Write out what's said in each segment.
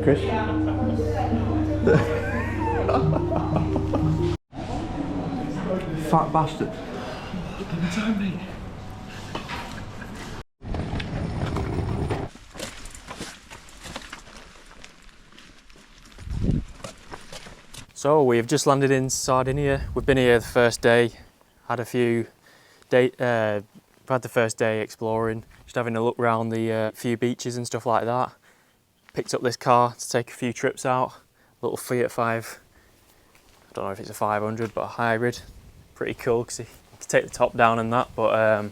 Chris. Fat bastard. Every time, mate. So we've just landed in Sardinia. We've been here the first day, had the first day exploring, just having a look around the few beaches and stuff like that. Picked up this car to take a few trips out, little Fiat 5, I don't know if it's a 500 but a hybrid. Pretty cool because you can take the top down and that, but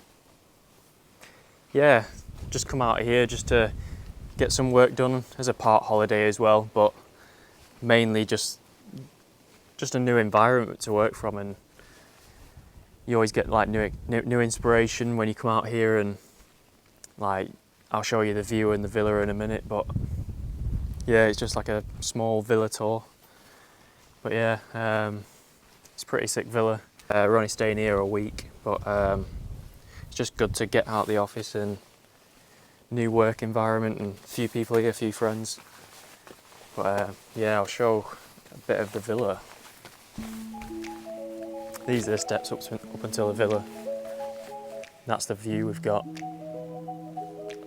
yeah, just come out here just to get some work done as a part holiday as well, but mainly just a new environment to work from, and you always get like new inspiration when you come out here. And like I'll show you the view and the villa in a minute, but yeah, it's just like a small villa tour. But yeah, it's a pretty sick villa. We're only staying here a week, but it's just good to get out of the office and new work environment and a few people here, a few friends. But yeah, I'll show a bit of the villa. These are the steps up until the villa. That's the view we've got.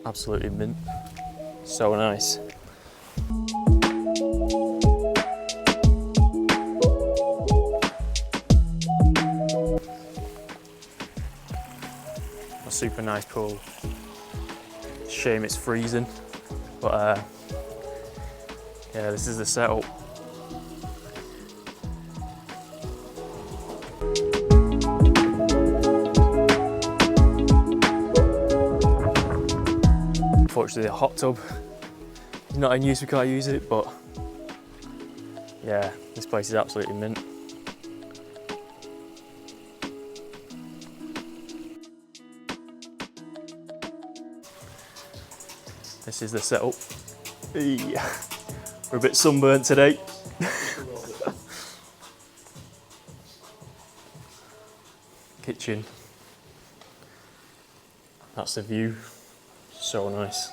Absolutely mint. So nice. A super nice pool. Shame it's freezing, but yeah, this is the setup. Unfortunately, the hot tub is not in use, we can't use it, but yeah, this place is absolutely mint. This is the setup. We're a bit sunburnt today. Kitchen. That's the view. So nice.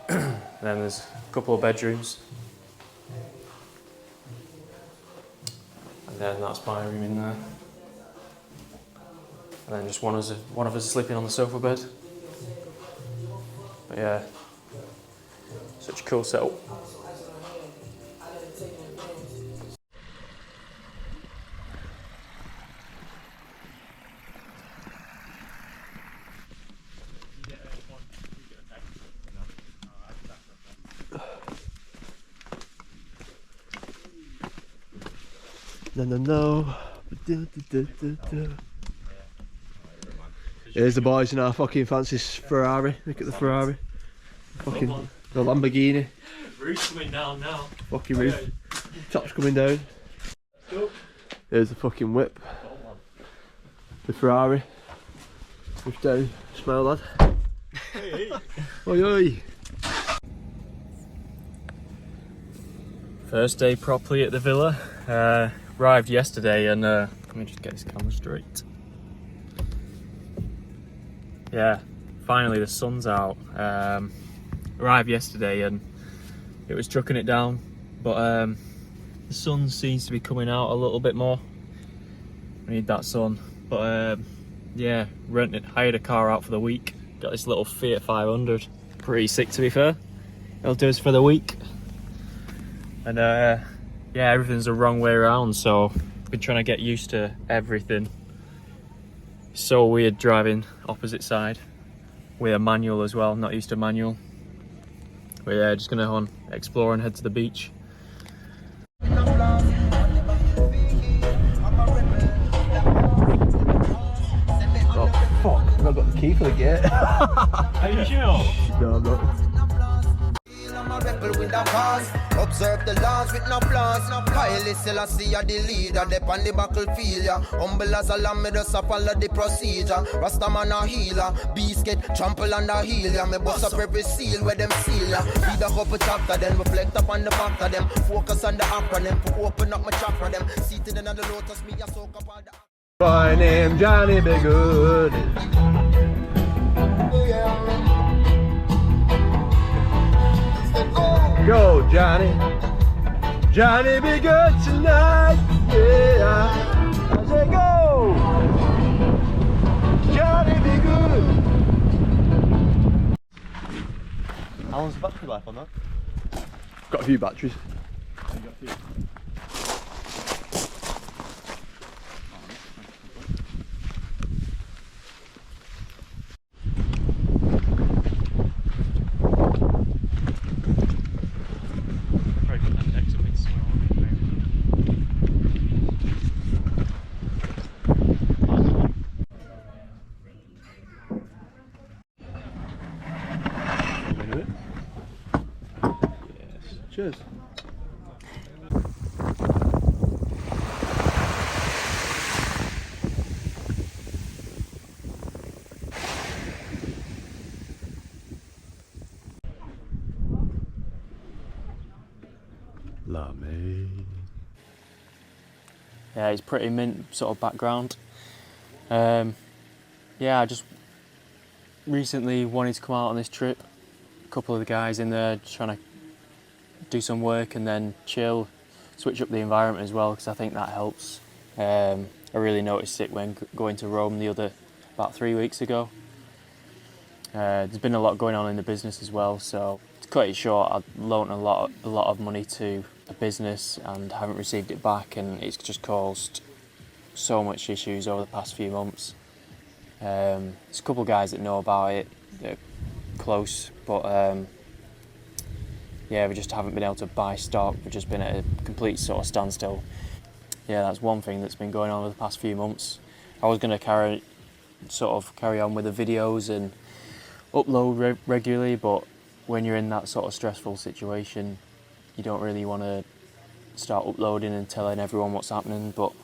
Then there's a couple of bedrooms. And then that's my room in there. And then just one of us is sleeping on the sofa bed. But yeah, such a cool setup. No. Here's the boys in our fucking fancy Ferrari. Look at the Ferrari. Fucking the Lamborghini. Roof's coming down now. Fucking roof. Top's coming down. Here's the fucking whip. The Ferrari. Push down. Smile, lad. Hey. Oi oi. First day properly at the villa. Arrived yesterday, and let me just get this camera straight. Yeah, finally the sun's out. Arrived yesterday and it was chucking it down, but the sun seems to be coming out a little bit more. We need that sun. But yeah, hired a car out for the week. Got this little Fiat 500. Pretty sick, to be fair. It'll do us for the week. And yeah, everything's the wrong way around, so I've been trying to get used to everything. So weird driving opposite side with a manual as well. I'm not used to manual. But yeah, just gonna go on explore and head to the beach. Oh fuck, I've not got the key for the gate. Are you sure? No, I'm not. Observe the laws with no flaws. Haile Selassie are the leader. They on the battlefield, yeah. Humble as a lamb, me just follow the procedure. Rastaman a healer. Beast get trample on the heel, yeah. Me bust up every seal where them seal, yeah. Read a couple chapter, then reflect up on the back of them. Focus on the acronym, to open up my chakra them. Seated in the lotus, me a soak up all the... My name Johnny Be Good. Yeah. Go, Johnny. Johnny, be good tonight. Yeah. I say go. Johnny, be good. How long's the battery life on that? Got a few batteries. Cheers. La me. Yeah, it's pretty mint sort of background. Yeah, I just recently wanted to come out on this trip. A couple of the guys in there just trying to do some work and then chill, switch up the environment as well, because I think that helps. I really noticed it when going to Rome about 3 weeks ago. There's been a lot going on in the business as well, so to cut it short, I've loaned a lot of money to a business and haven't received it back, and it's just caused so much issues over the past few months. There's a couple of guys that know about it, they're close, but yeah, we just haven't been able to buy stock. We've just been at a complete sort of standstill. Yeah, that's one thing that's been going on over the past few months. I was going to carry on with the videos and upload regularly, but when you're in that sort of stressful situation, you don't really want to start uploading and telling everyone what's happening. But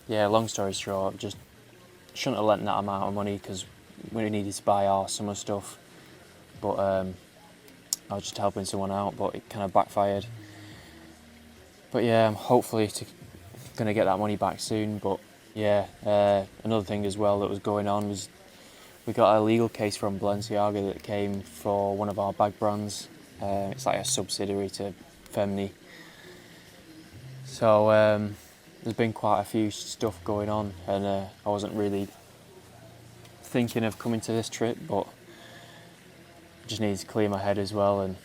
yeah, long story short, just shouldn't have lent that amount of money because we needed to buy our summer stuff. But I was just helping someone out, but it kind of backfired. But yeah, I'm hopefully going to get that money back soon. But yeah, another thing as well that was going on was we got a legal case from Balenciaga that came for one of our bag brands. It's like a subsidiary to Femini. So there's been quite a few stuff going on, and I wasn't really thinking of coming to this trip, but just needed to clear my head as well. And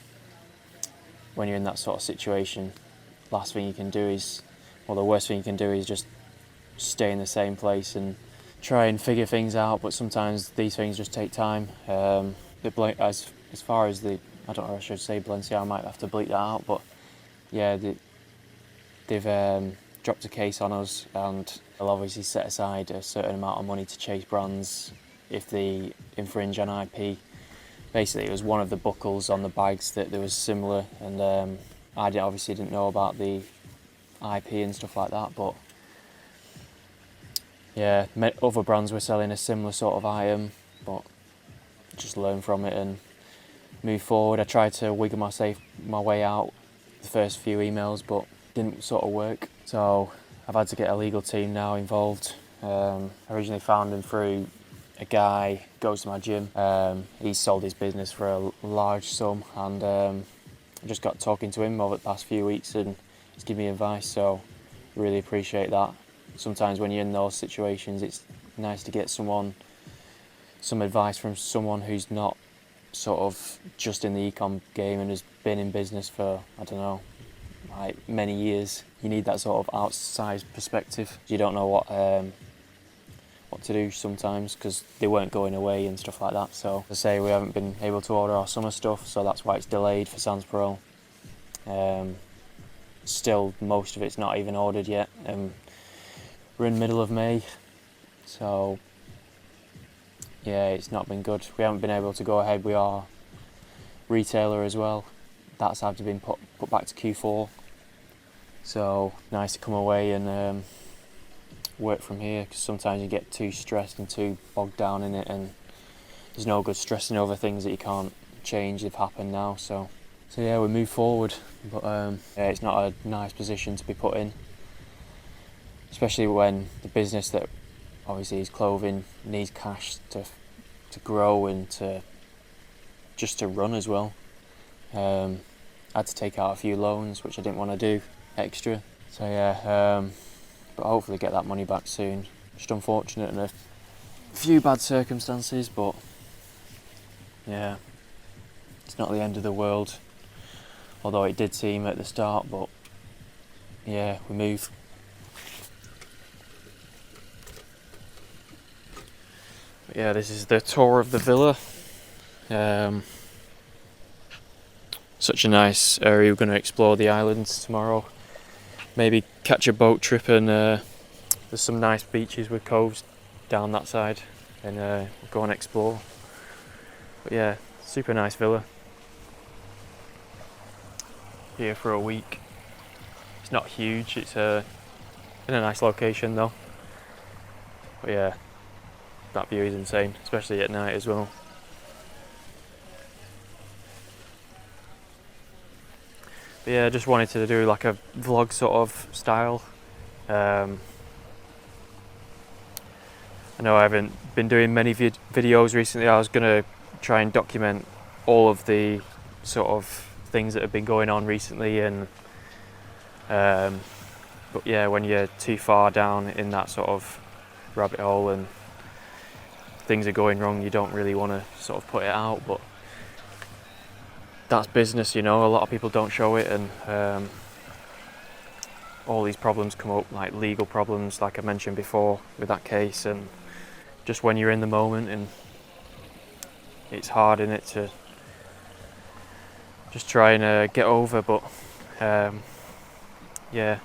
when you're in that sort of situation, last thing you can do is, well, the worst thing you can do is just stay in the same place and try and figure things out. But sometimes these things just take time. As far as I don't know, I should say Balenciaga, I might have to bleep that out, but yeah, they've dropped a case on us, and they'll obviously set aside a certain amount of money to chase brands if they infringe on IP. Basically, it was one of the buckles on the bags that there was similar, and I obviously didn't know about the IP and stuff like that, but yeah, other brands were selling a similar sort of item, but just learn from it and move forward. I tried to wiggle my way out the first few emails, but didn't sort of work. So I've had to get a legal team now involved. I originally found him through a guy who goes to my gym. He sold his business for a large sum, and I just got talking to him over the past few weeks, and he's given me advice, so really appreciate that. Sometimes when you're in those situations, it's nice to get some advice from someone who's not sort of just in the e-com game and has been in business for, I don't know, like many years. You need that sort of outside perspective. You don't know what to do sometimes because they weren't going away and stuff like that. So as I say, we haven't been able to order our summer stuff, so that's why it's delayed for Sans Pro. Still, most of it's not even ordered yet. We're in the middle of May, so yeah, it's not been good. We haven't been able to go ahead with our retailer as well. That's had to been put back to Q4. So nice to come away and work from here, because sometimes you get too stressed and too bogged down in it, and there's no good stressing over things that you can't change. They've happened now, so yeah, we move forward. But yeah, it's not a nice position to be put in, especially when the business that obviously is clothing needs cash to grow and to run as well. had to take out a few loans, which I didn't want to do extra. So yeah, but hopefully get that money back soon. Just unfortunate in a few bad circumstances, but yeah, it's not the end of the world. Although it did seem at the start, but yeah, we move. But yeah, this is the tour of the villa. Such a nice area. We're going to explore the islands tomorrow. Maybe catch a boat trip, and there's some nice beaches with coves down that side, and go and explore. But yeah, super nice villa. Here for a week. It's not huge. It's in a nice location though. But yeah, that view is insane, especially at night as well. But yeah, I just wanted to do like a vlog sort of style. I know I haven't been doing many videos recently. I was going to try and document all of the sort of things that have been going on recently, and but yeah, when you're too far down in that sort of rabbit hole and things are going wrong, you don't really want to sort of put it out, but that's business, you know. A lot of people don't show it, and all these problems come up, like legal problems, like I mentioned before with that case, and just when you're in the moment, and it's hard in it to just try and get over, but yeah,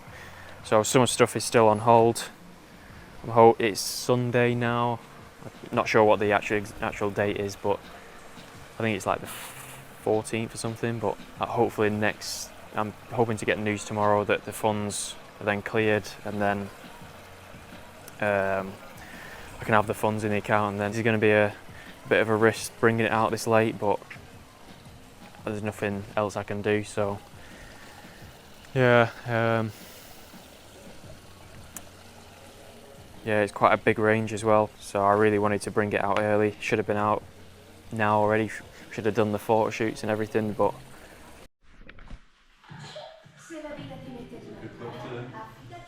so some stuff is still on hold. It's Sunday now. I'm not sure what the actual date is, but I think it's like the 14th or something, but hopefully I'm hoping to get news tomorrow that the funds are then cleared, and then I can have the funds in the account, and then it's going to be a bit of a risk bringing it out this late, but there's nothing else I can do, so yeah, yeah, it's quite a big range as well, so I really wanted to bring it out early. Should have been out now already. Should have done the photo shoots and everything, but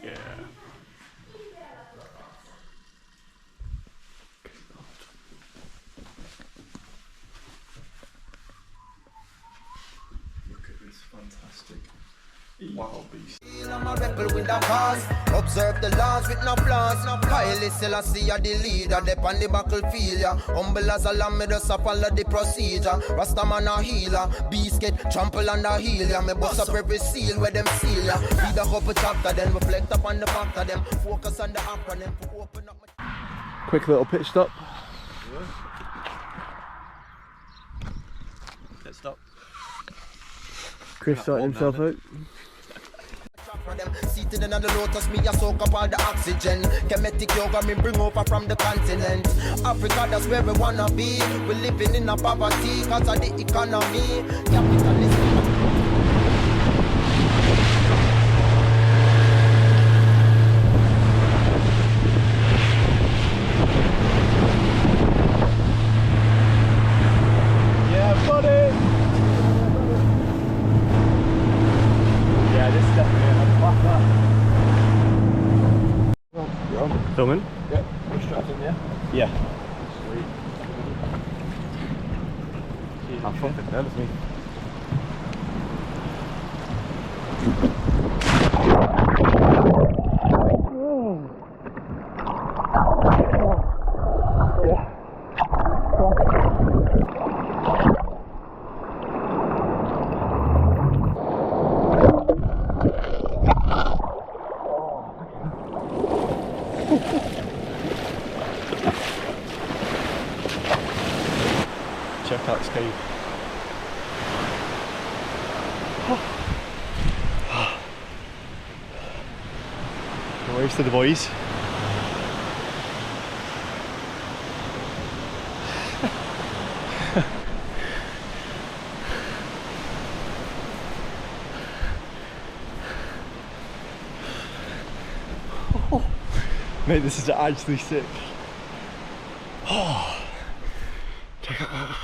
yeah. Look at this fantastic wild beast. I'm a rebel with a cause. Observe the laws with no flaws. Kylie Selassie are the leader. They on the battlefield, yeah. Humble as a lamb, me just a follow the procedure. Rastaman a healer. Beast get trample on the heel, yeah. Me bust up every seal where them seal, yeah. Read a couple chapter, then reflect upon the fact of them. Focus on the acronym for open up my... Quick little pit stop. Let's stop. Chris sorting himself out. Seated in the lotus, me a soak up all the oxygen. Kemetic yoga me bring over from the continent. Africa, that's where we wanna be. We living in a poverty cause of the economy. Capitalism. Yeah, buddy! Yeah, this is definitely filming? Yeah, we're strapped in, yeah? Yeah. Sweet. Have fun. Yeah, that's me. Check out this cave. Waves to the boys. Mate, this is actually sick. Oh, check out that.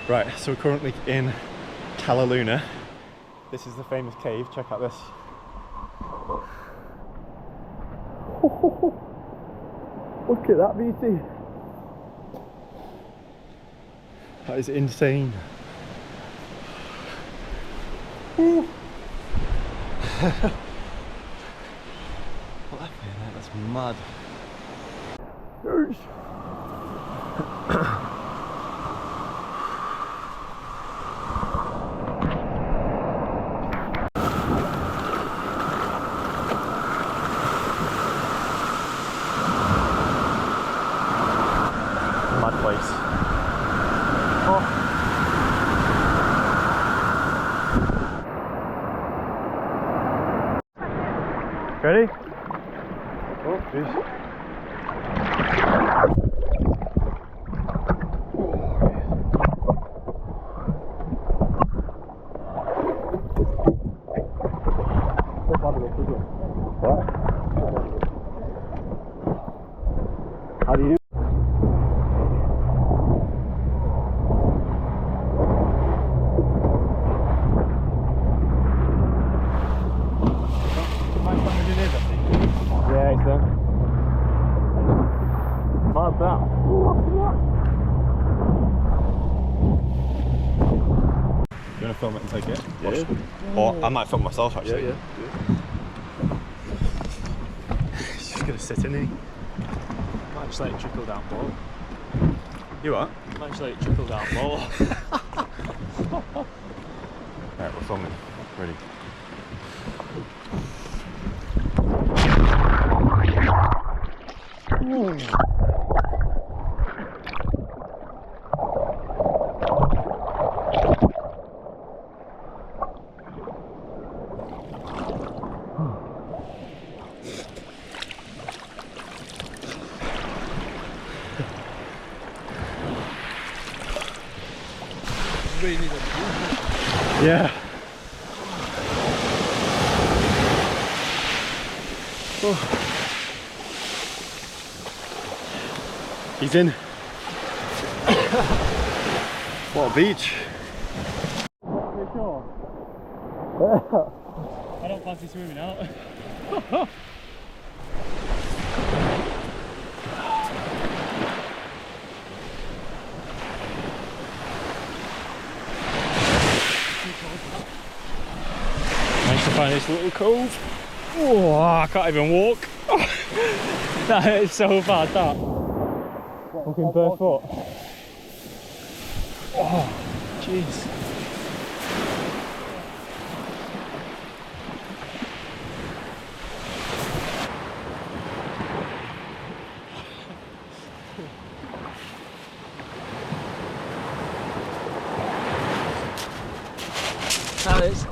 Right, so we're currently in Talaluna. This is the famous cave, check out this. Look at that beauty. That is insane. That's mad. Mad place. Oh. Ready? Oh, jeez. How do you do? Yeah, it's done. About that. You want to film it and take it? Yeah. Or I might film myself actually. Yeah. He's just going to sit in here. Might just let it trickle down below. You what? Might just let it trickle down below. Right, we're filming. Ready? Yeah. Oh. He's in. What a beach. You sure? I don't fancy swimming out. Managed to find this little cove. Oh, I can't even walk. That hurts so bad, that. Walking barefoot. Oh, jeez. That is.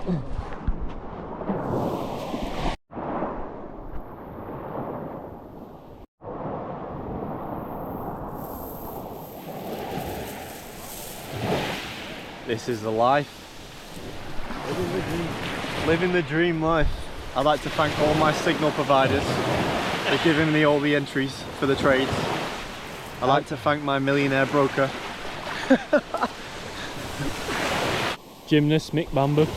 This is the life. Living the dream life. I'd like to thank all my signal providers for giving me all the entries for the trades. I'd like to thank my millionaire broker. Gymnast Mick Bamboo.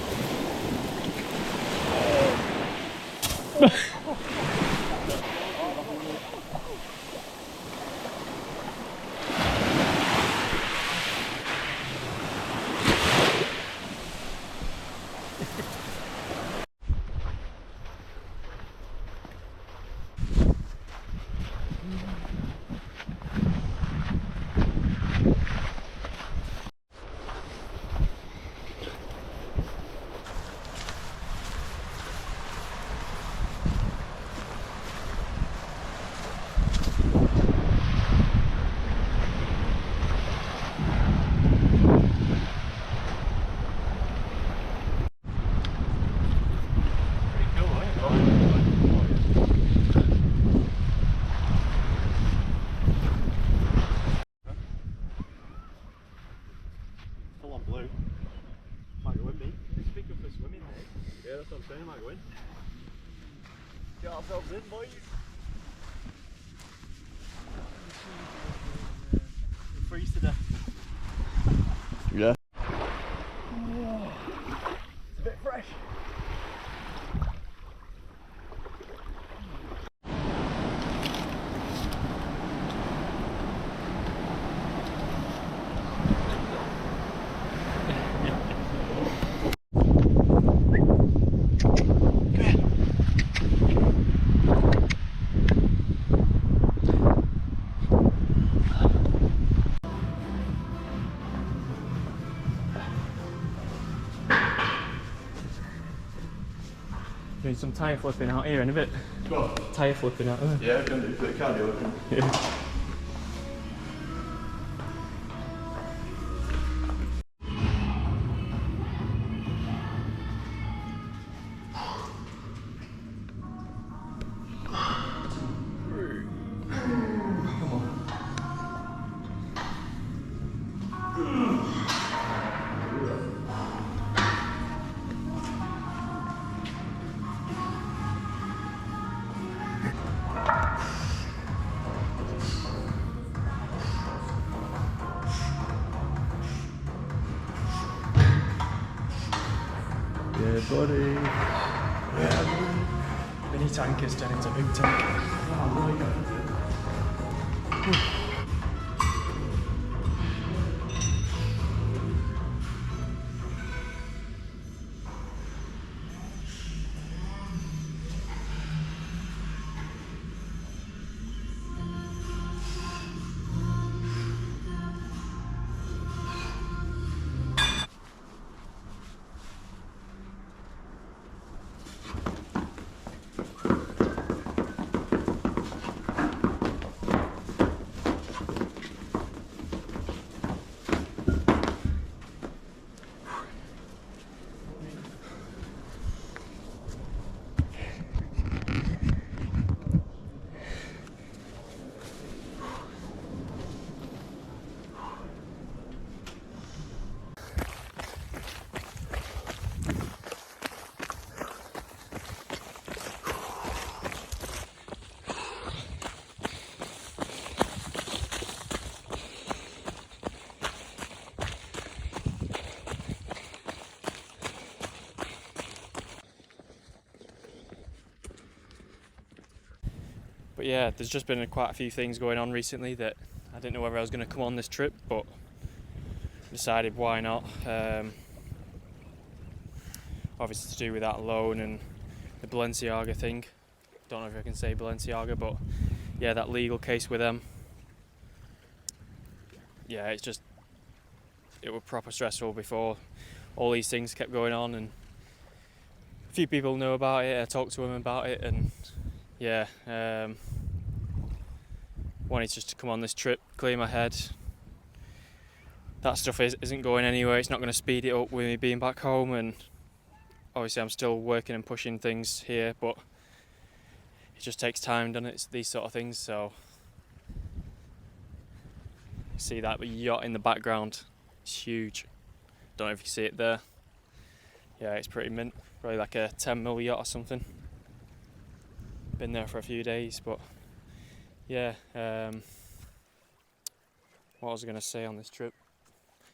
Get ourselves in, boys. Freeze to death. Yeah. Doing some tyre flipping out here in a bit. What? Tyre flipping out there. Yeah, I can do it. Cardio. Yeah. Yeah, buddy. Mini tank is turning into big tank. But yeah, there's just been quite a few things going on recently that I didn't know whether I was going to come on this trip, but decided why not. Obviously to do with that loan and the Balenciaga thing. Don't know if I can say Balenciaga, but yeah, that legal case with them. Yeah, it was proper stressful before all these things kept going on, and a few people know about it. I talked to them about it, and yeah, wanted just to come on this trip, clear my head. That stuff isn't going anywhere. It's not going to speed it up with me being back home, and obviously I'm still working and pushing things here, but it just takes time, doesn't it? It's these sort of things. So you see that yacht in the background, it's huge. Don't know if you see it there. Yeah, it's pretty mint. Probably like a 10 mil yacht or something. Been there for a few days, but yeah, what was I going to say on this trip?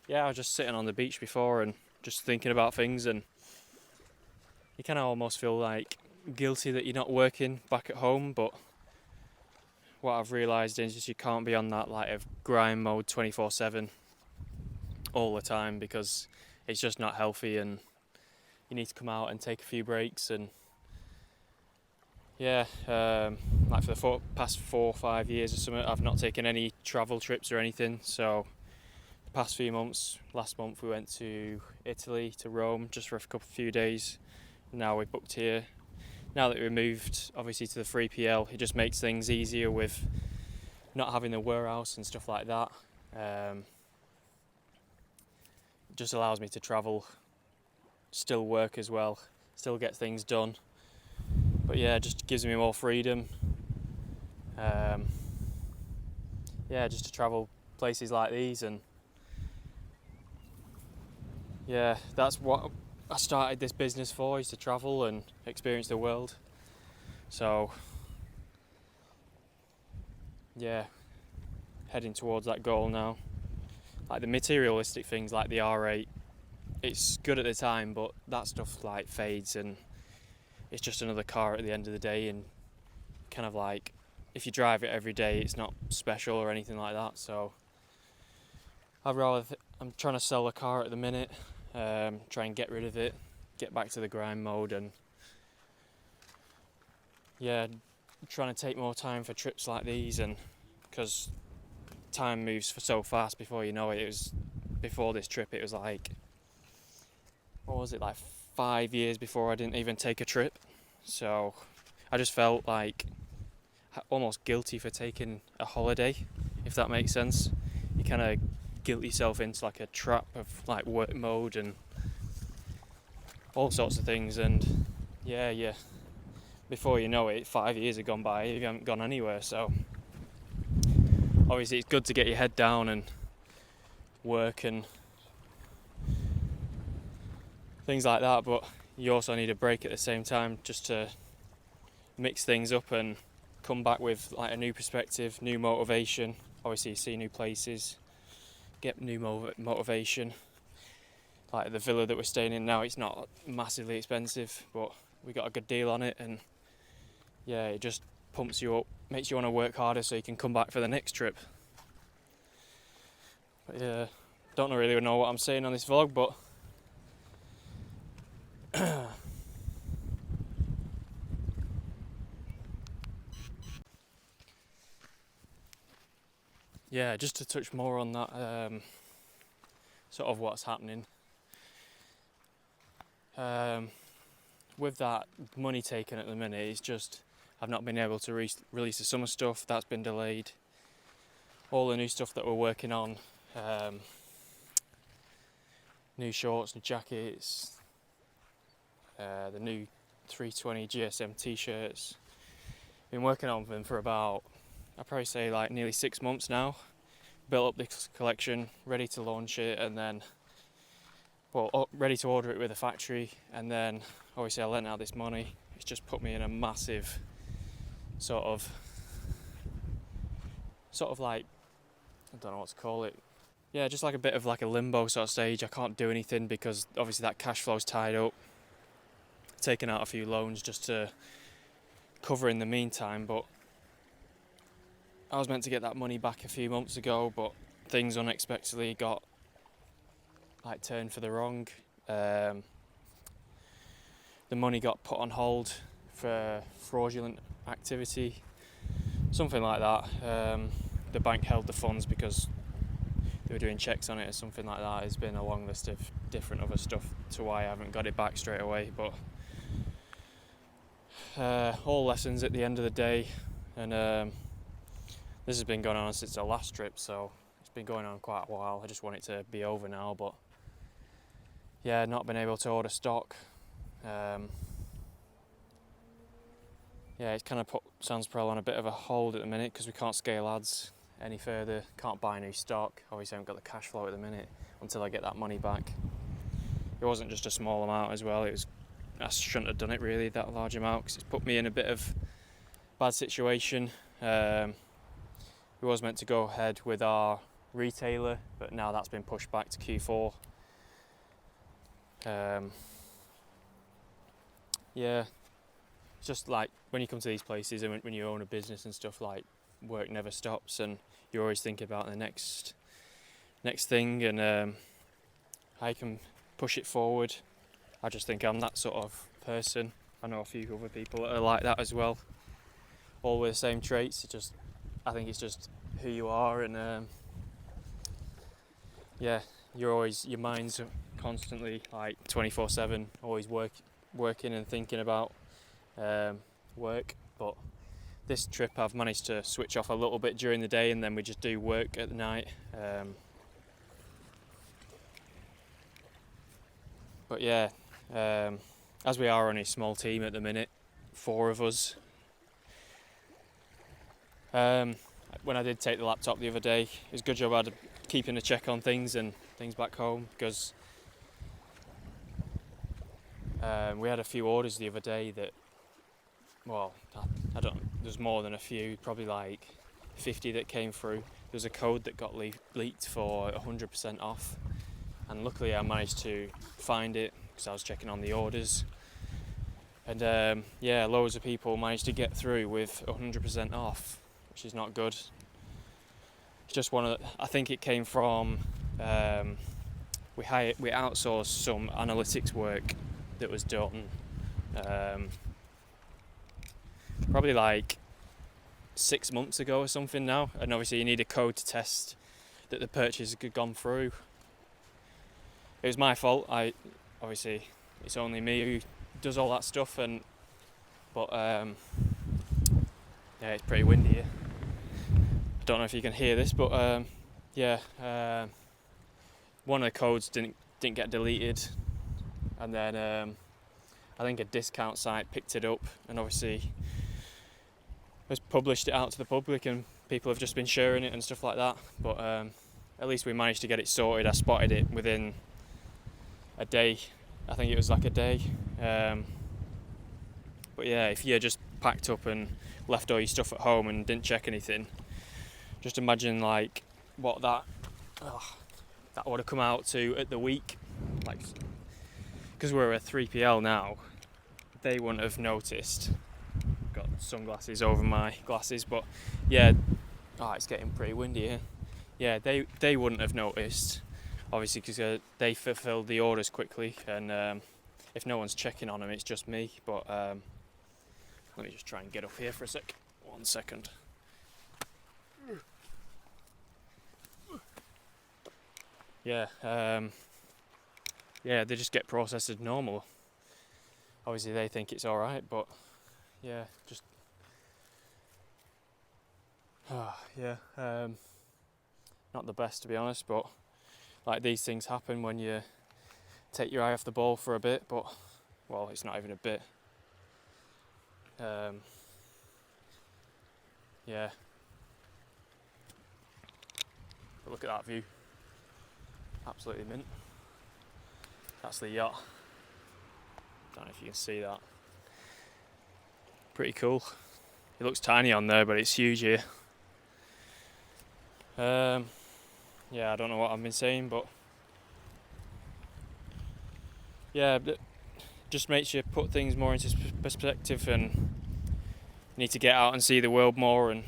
Yeah, I was just sitting on the beach before and just thinking about things, and you kind of almost feel like guilty that you're not working back at home, but what I've realised is you can't be on that like of grind mode 24/7 all the time, because it's just not healthy, and you need to come out and take a few breaks. And yeah, like for the past 4 or 5 years or something, I've not taken any travel trips or anything. So the past few months, last month we went to Italy, to Rome, just for a few days. Now we're booked here. Now that we moved obviously to the 3PL, it just makes things easier with not having the warehouse and stuff like that. It just allows me to travel, still work as well, still get things done. But yeah, it just gives me more freedom. Yeah, just to travel places like these, and yeah, that's what I started this business for, is to travel and experience the world. So yeah, heading towards that goal now. Like the materialistic things like the R8, it's good at the time, but that stuff like fades, and it's just another car at the end of the day, and kind of like if you drive it every day it's not special or anything like that. So I'm trying to sell a car at the minute, try and get rid of it, get back to the grind mode, and yeah, trying to take more time for trips like these, and because time moves so fast before you know it. It was before this trip, it was like, what was it, like 5 years before I didn't even take a trip. so I just felt like almost guilty for taking a holiday, if that makes sense. You kind of guilt yourself into like a trap of like work mode and all sorts of things, and yeah, before you know it, 5 years have gone by, you haven't gone anywhere. So obviously it's good to get your head down and work and things like that, but you also need a break at the same time, just to mix things up and come back with like a new perspective, new motivation. Obviously you see new places, get new motivation. Like the villa that we're staying in now, it's not massively expensive, but we got a good deal on it, and yeah, it just pumps you up, makes you want to work harder so you can come back for the next trip. But yeah, don't really know what I'm saying on this vlog, but yeah, just to touch more on that, sort of what's happening. With that money taken at the minute, it's just I've not been able to release the summer stuff. That's been delayed. All the new stuff that we're working on, new shorts, new jackets, the new 320 GSM t-shirts. Been working on them for about, I'd probably say like nearly 6 months now. Built up this collection, ready to launch it, and then ready to order it with a factory, and then obviously I lent out this money. It's just put me in a massive sort of like, I don't know what to call it. Yeah, just like a bit of like a limbo sort of stage. I can't do anything because obviously that cash flow's tied up. Taking out a few loans just to cover in the meantime, but I was meant to get that money back a few months ago, but things unexpectedly got like turned for the wrong. The money got put on hold for fraudulent activity, something like that. The bank held the funds because they were doing checks on it or something like that. There's been a long list of different other stuff to why I haven't got it back straight away, but all lessons at the end of the day. And this has been going on since the last trip, so it's been going on quite a while. I just want it to be over now, but yeah, not been able to order stock. Yeah, it's kind of put Sanspro on a bit of a hold at the minute because we can't scale ads any further, can't buy new stock. Obviously I haven't got the cash flow at the minute until I get that money back. It wasn't just a small amount as well, I shouldn't have done it really, that large amount, because it's put me in a bit of bad situation. We was meant to go ahead with our retailer, but now that's been pushed back to Q4. Yeah, it's just like when you come to these places and when you own a business and stuff, like work never stops and you're always thinking about the next thing and how you can push it forward. I just think I'm that sort of person. I know a few other people that are like that as well, all with the same traits. I think it's just who you are, and yeah, your mind's constantly like 24/7, always working and thinking about work. But this trip I've managed to switch off a little bit during the day, and then we just do work at the night. But yeah, as we are only a small team at the minute, 4 of us. When I did take the laptop the other day, it was a good job I had keeping a check on things and things back home, because we had a few orders the other day that, well, I don't, there's more than a few, probably like 50 that came through. There's a code that got leaked for 100% off, and luckily I managed to find it because I was checking on the orders, and yeah, loads of people managed to get through with 100% off, which is not good. It's just I think it came from, we outsourced some analytics work that was done probably like 6 months ago or something now, and obviously you need a code to test that the purchase had gone through. It was my fault. Obviously it's only me who does all that stuff, and but yeah, it's pretty windy here. I don't know if you can hear this, but yeah, one of the codes didn't get deleted, and then I think a discount site picked it up and obviously has published it out to the public, and people have just been sharing it and stuff like that. But at least we managed to get it sorted. I spotted it within a day. I think it was like a day. But yeah, if you just packed up and left all your stuff at home and didn't check anything, just imagine like what that would have come out to at the week. Like, because we're a 3PL now, they wouldn't have noticed. Got sunglasses over my glasses, but yeah, it's getting pretty windy here. Yeah, they wouldn't have noticed, obviously, because they fulfilled the orders quickly, and if no one's checking on them, it's just me. But let me just try and get up here for a sec. 1 second. Yeah, yeah, they just get processed as normal. Obviously, they think it's all right, but yeah, just yeah, not the best, to be honest. But like, these things happen when you take your eye off the ball for a bit. But well, it's not even a bit. Yeah, but look at that view. Absolutely mint. That's the yacht. Don't know if you can see that. Pretty cool. It looks tiny on there, but it's huge here. Yeah, I don't know what I've been saying, but yeah, just makes you put things more into perspective, and you need to get out and see the world more, and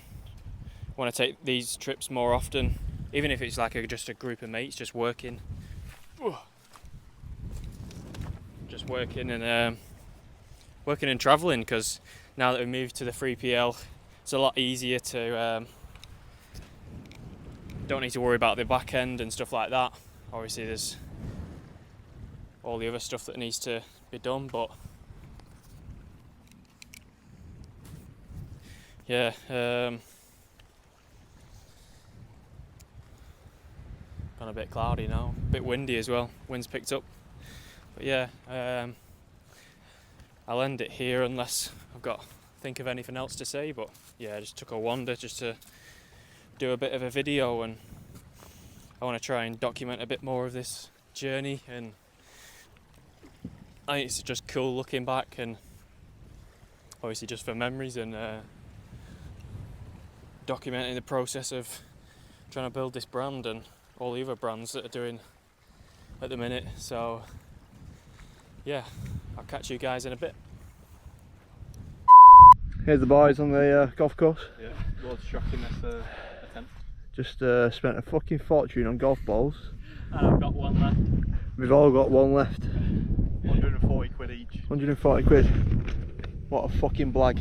want to take these trips more often, even if it's like just a group of mates just working. Just working and travelling, because now that we moved to the 3PL, it's a lot easier to don't need to worry about the back end and stuff like that. Obviously there's all the other stuff that needs to be done, but yeah, gone a bit cloudy now, a bit windy as well, wind's picked up. But yeah, I'll end it here unless I've got to think of anything else to say. But yeah, I just took a wander just to do a bit of a video, and I want to try and document a bit more of this journey, and I think it's just cool looking back, and obviously just for memories, and documenting the process of trying to build this brand and all the other brands that are doing at the minute. So yeah, I'll catch you guys in a bit. Here's the boys on the golf course. Yeah, Lord's shocking this attempt. Just spent a fucking fortune on golf balls. And I've got one left. We've all got one left. 140 quid each. 140 quid. What a fucking blag.